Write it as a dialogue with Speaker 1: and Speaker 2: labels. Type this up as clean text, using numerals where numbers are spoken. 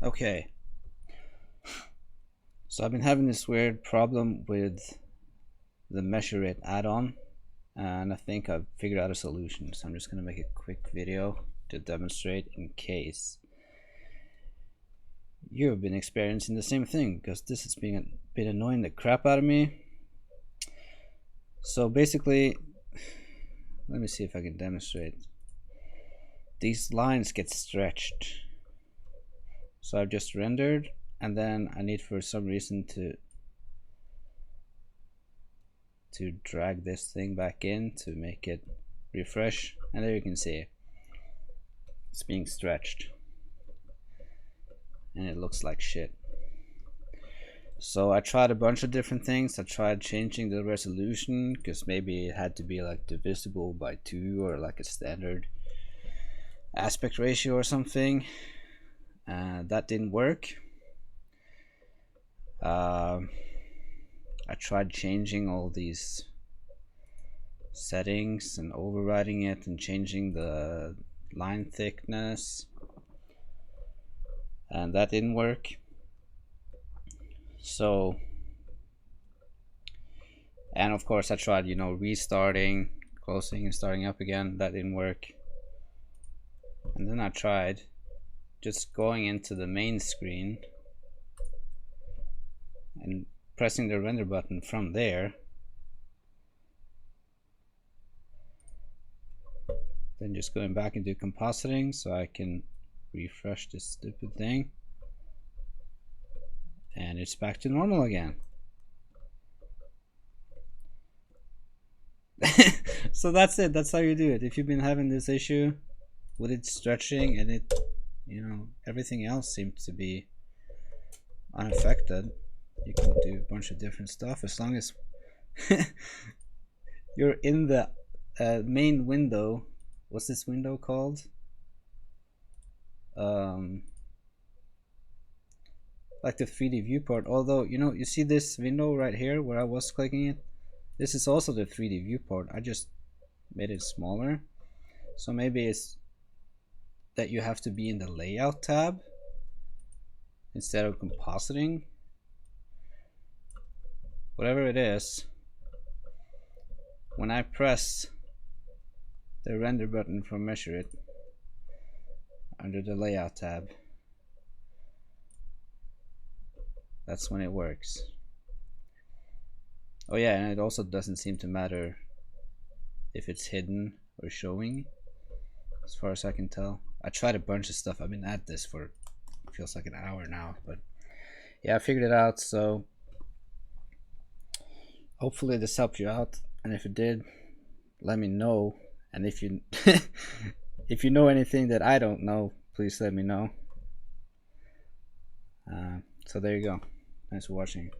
Speaker 1: Okay, so I've been having this weird problem with the MeasureIt add-on, and I think I've figured out a solution. So I'm just going to make a quick video to demonstrate in case you've been experiencing the same thing, because this has been annoying the crap out of me. So basically, let me see if I can demonstrate. These lines get stretched. So I've just rendered, and then I need for some reason to drag this thing back in to make it refresh, and there you can see it's being stretched and it looks like shit. So I tried a bunch of different things. I tried changing the resolution, because maybe it had to be like divisible by 2 or like a standard aspect ratio or something. That didn't work. I tried changing all these settings and overriding it and changing the line thickness, and that didn't work. So, and of course I tried, restarting, closing and starting up again. That didn't work. And then I tried just going into the main screen and pressing the render button from there, then just going back into compositing so I can refresh this stupid thing, and it's back to normal again. So that's it. That's how you do it. If you've been having this issue with it stretching and it, everything else seems to be unaffected, you can do a bunch of different stuff as long as you're in the main window. What's this window called? Like the 3D viewport. Although, you see this window right here where I was clicking it? This is also the 3D viewport. I just made it smaller. So maybe it's that you have to be in the layout tab instead of compositing. Whatever it is, when I press the render button from MeasureIt under the layout tab, that's when it works. Oh yeah, and it also doesn't seem to matter if it's hidden or showing, as far as I can tell. I tried a bunch of stuff. I've been at this for, feels like an hour now, but yeah, I figured it out. So hopefully this helped you out, and if it did, let me know. And if you if you know anything that I don't know, please let me know. So there you go. Thanks for watching.